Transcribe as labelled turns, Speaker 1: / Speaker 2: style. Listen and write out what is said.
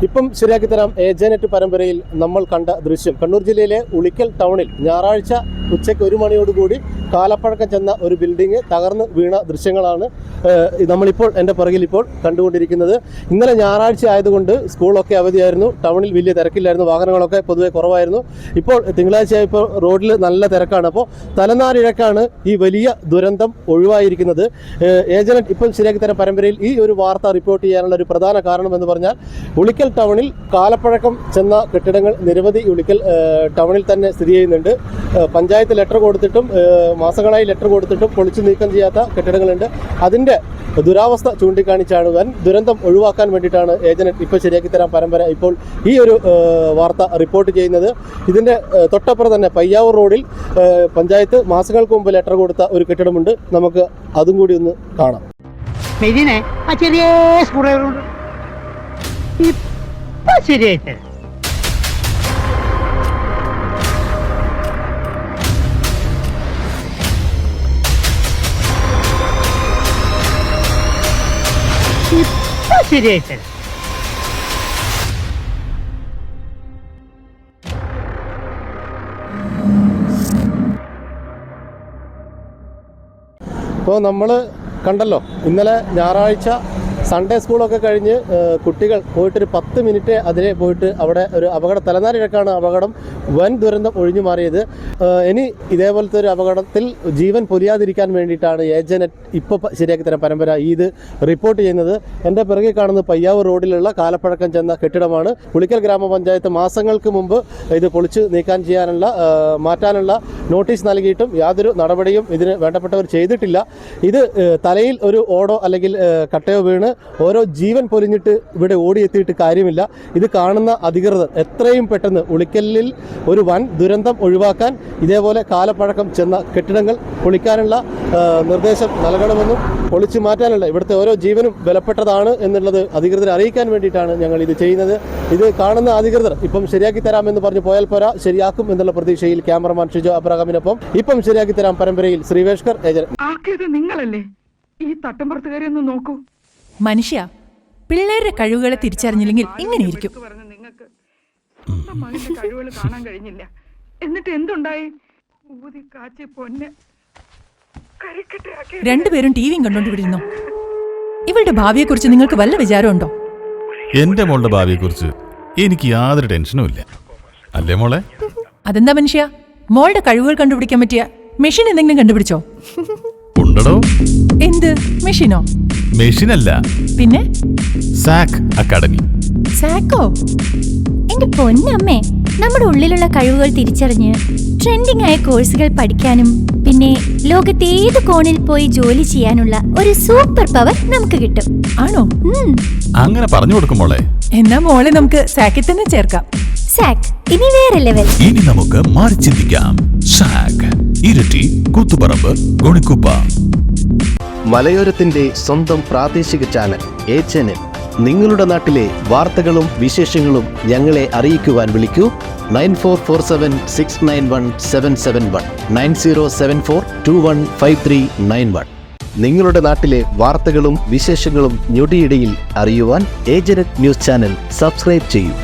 Speaker 1: ഇപ്പം ശരിയാക്കി തരാം ഏജനെറ്റ് പരമ്പരയിൽ നമ്മൾ കണ്ട ദൃശ്യം കണ്ണൂർ ജില്ലയിലെ ഉളിക്കൽ ടൗണിൽ ഞായറാഴ്ച ഉച്ചയ്ക്ക് 1 മണിയോടുകൂടി കാലപ്പഴക്കം ചെന്ന ഒരു ബിൽഡിംഗ് തകർന്ന് വീണ ദൃശ്യങ്ങളാണ് നമ്മളിപ്പോൾ എൻ്റെ പുറകിൽ ഇപ്പോൾ കണ്ടുകൊണ്ടിരിക്കുന്നത്. ഇന്നലെ ഞായറാഴ്ച ആയതുകൊണ്ട് സ്കൂളൊക്കെ അവധിയായിരുന്നു, ടൗണിൽ വലിയ തിരക്കില്ലായിരുന്നു, വാഹനങ്ങളൊക്കെ പൊതുവെ കുറവായിരുന്നു. ഇപ്പോൾ തിങ്കളാഴ്ചയായപ്പോൾ റോഡിൽ നല്ല തിരക്കാണ്. അപ്പോൾ തലനാരിഴക്കാണ് ഈ വലിയ ദുരന്തം ഒഴിവായിരിക്കുന്നത്. ഏജനറ്റ് ഇപ്പം ശരിയാക്കി തരാം പരമ്പരയിൽ ഈ ഒരു വാർത്ത റിപ്പോർട്ട് ചെയ്യാനുള്ള ഒരു പ്രധാന കാരണം എന്ന് പറഞ്ഞാൽ ഉളിക്കൽ ടൗണിൽ കാലപ്പഴക്കം ചെന്ന കെട്ടിടങ്ങൾ നിരവധി ഉളിക്കൽ ടൗണിൽ തന്നെ സ്ഥിതി ചെയ്യുന്നുണ്ട്. പഞ്ചായത്ത് ലെറ്റർ കൊടുത്തിട്ടും മാസങ്ങളായി ലെറ്റർ കൊടുത്തിട്ടും പൊളിച്ചു നീക്കം ചെയ്യാത്ത കെട്ടിടങ്ങളുണ്ട്. അതിൻ്റെ ദുരാവസ്ഥ ചൂണ്ടിക്കാണിച്ചാണ് വൻ ദുരന്തം ഒഴിവാക്കാൻ വേണ്ടിയിട്ടാണ് ഏജനറ്റ് ഇപ്പോൾ ശരിയാക്കി തരാൻ പരമ്പര ഇപ്പോൾ ഈ ഒരു വാർത്ത റിപ്പോർട്ട് ചെയ്യുന്നത്. ഇതിൻ്റെ തൊട്ടപ്പുറം തന്നെ പയ്യാവൂർ റോഡിൽ പഞ്ചായത്ത് മാസങ്ങൾക്ക് മുമ്പ് ലെറ്റർ കൊടുത്ത ഒരു കെട്ടിടമുണ്ട്. നമുക്ക് അതും കൂടി ഒന്ന് കാണാം.
Speaker 2: ശരിയായിട്ട് ശരിയായിട്ട്
Speaker 1: ഇപ്പോൾ നമ്മൾ കണ്ടല്ലോ, ഇന്നലെ ഞായറാഴ്ച സൺഡേ സ്കൂളൊക്കെ കഴിഞ്ഞ് കുട്ടികൾ പോയിട്ടൊരു 10 മിനിറ്റ് അതിലെ പോയിട്ട് അവിടെ ഒരു അപകടം, തലനാരിഴക്കാണ് അപകടം, വൻ ദുരന്തം ഒഴിഞ്ഞു മാറിയത്. ഇനി ഇതേപോലത്തെ ഒരു അപകടത്തിൽ ജീവൻ പൊലിയാതിരിക്കാൻ വേണ്ടിയിട്ടാണ് ഏജനറ്റ് ഇപ്പോൾ ശരിയാക്കി തരാൻ പരമ്പര ഇത് റിപ്പോർട്ട് ചെയ്യുന്നത്. എൻ്റെ പിറകെ കാണുന്നത് പയ്യാവൂർ റോഡിലുള്ള കാലപ്പഴക്കം ചെന്ന കെട്ടിടമാണ്. ഉളിക്കൽ ഗ്രാമപഞ്ചായത്ത് മാസങ്ങൾക്ക് മുമ്പ് ഇത് പൊളിച്ച് മാറ്റാനുള്ള നോട്ടീസ് നൽകിയിട്ടും യാതൊരു നടപടിയും ഇതിന് വേണ്ടപ്പെട്ടവർ ചെയ്തിട്ടില്ല. ഇത് തലയിൽ ഒരു ഓടോ അല്ലെങ്കിൽ കട്ടയോ വീണ് ഓരോ ജീവൻ പൊലിഞ്ഞിട്ട് ഇവിടെ ഓടിയെത്തിയിട്ട് കാര്യമില്ല. ഇത് കാണുന്ന അധികൃതർ എത്രയും പെട്ടെന്ന് ഉളിക്കലിൽ ഒരു വൻ ദുരന്തം ഒഴിവാക്കാൻ ഇതേപോലെ കാലപ്പഴക്കം ചെന്ന കെട്ടിടങ്ങൾ പൊളിക്കാനുള്ള നിർദ്ദേശം നൽകണമെന്നും പൊളിച്ചു മാറ്റാനുള്ള ഇവിടുത്തെ ഓരോ ജീവനും വിലപ്പെട്ടതാണ് എന്നുള്ളത് അധികൃതരെ അറിയിക്കാൻ വേണ്ടിയിട്ടാണ് ഞങ്ങൾ ഇത് ചെയ്യുന്നത്. ഇത് കാണുന്ന അധികൃതർ ഇപ്പം ശരിയാക്കി തരാമെന്ന് പറഞ്ഞു പോയാൽ പോരാ, ശരിയാക്കും എന്നുള്ള പ്രതീക്ഷയിൽ ക്യാമറമാൻ ഷിജോ അബ്രഹാമിനൊപ്പം ഇപ്പം ശരിയാക്കി തരാം പരമ്പരയിൽ ശ്രീവേഷ്കർ ഏജന്റ്.
Speaker 3: നിങ്ങളല്ലേ ഈ തട്ടമ്പുറത്തുകാരി ഒന്ന് നോക്കൂ.
Speaker 4: മനുഷ്യ പിള്ളേരുടെ കഴിവുകളെ തിരിച്ചറിഞ്ഞില്ലെങ്കിൽ ഇങ്ങനെയിരിക്കും.
Speaker 3: നിങ്ങൾക്ക് മകന്റെ കഴിവുകൾ കാണാൻ കഴിഞ്ഞില്ല. എന്നിട്ട് എന്തുണ്ടായി? ഊതി കാച്ചി പൊന്നെ
Speaker 4: രണ്ടുപേരും ടിവിയും കണ്ടോണ്ടിരുന്നു. ഇവളുടെ ഭാവിയെക്കുറിച്ച് നിങ്ങൾക്ക് വല്ല വിചാരമുണ്ടോ?
Speaker 5: എന്റെ മോളുടെ ഭാവിയെക്കുറിച്ച് എനിക്ക് യാതൊരു ടെൻഷനും ഇല്ല, അല്ലേ മോളെ?
Speaker 4: അതെന്താ മനുഷ്യ, മോളുടെ കഴിവുകൾ കണ്ടുപിടിക്കാൻ പറ്റിയ മെഷീൻ എന്തെങ്കിലും കണ്ടുപിടിച്ചോ?
Speaker 5: ഉണ്ടോ?
Speaker 4: എന്ത് മെഷീനോ?
Speaker 5: മെഷീനല്ല,
Speaker 4: പിന്നെ
Speaker 5: സാക് അക്കാഡമി.
Speaker 4: സാക്കോ?
Speaker 6: എന്റെ പൊന്നമ്മേ, നമ്മുടെ ഉള്ളിലുള്ള കഴിവുകൾ തിരിച്ചറിഞ്ഞ് ട്രെൻഡിംഗ് ആയ കോഴ്സുകൾ പഠിക്കാനും പിന്നെ ലോകത്തെ ഏത് കോണിൽ പോയി ജോലി ചെയ്യാനുള്ള ഒരു സൂപ്പർ പവർ നമുക്ക് കിട്ടും.
Speaker 4: ആണോ?
Speaker 5: അങ്ങനെ പറഞ്ഞു കൊടുക്കും മോളെ.
Speaker 4: എന്നാ മോളെ നമുക്ക് സാക്കിൽ തന്നെ ചേർക്കാം.
Speaker 6: സാക് ഇനി വേറെ ലെവൽ.
Speaker 5: ഇനി നമുക്ക് മാറി ചിന്തിക്കാം. സാക് ഇരട്ടി, കൂത്തുപറമ്പ്, ഗുണിക്കുപ്പ.
Speaker 7: മലയോരത്തിന്റെ സ്വന്തം പ്രാദേശിക ചാനൽ ഏജനറ്റ്. നിങ്ങളുടെ നാട്ടിലെ വാർത്തകളും വിശേഷങ്ങളും ഞങ്ങളെ അറിയിക്കുവാൻ വിളിക്കൂ 9447691771 9074215391. നിങ്ങളുടെ നാട്ടിലെ വാർത്തകളും വിശേഷങ്ങളും ഞൊടിയിടയിൽ അറിയുവാൻ ഏജനറ്റ് ന്യൂസ് ചാനൽ സബ്സ്ക്രൈബ് ചെയ്യൂ.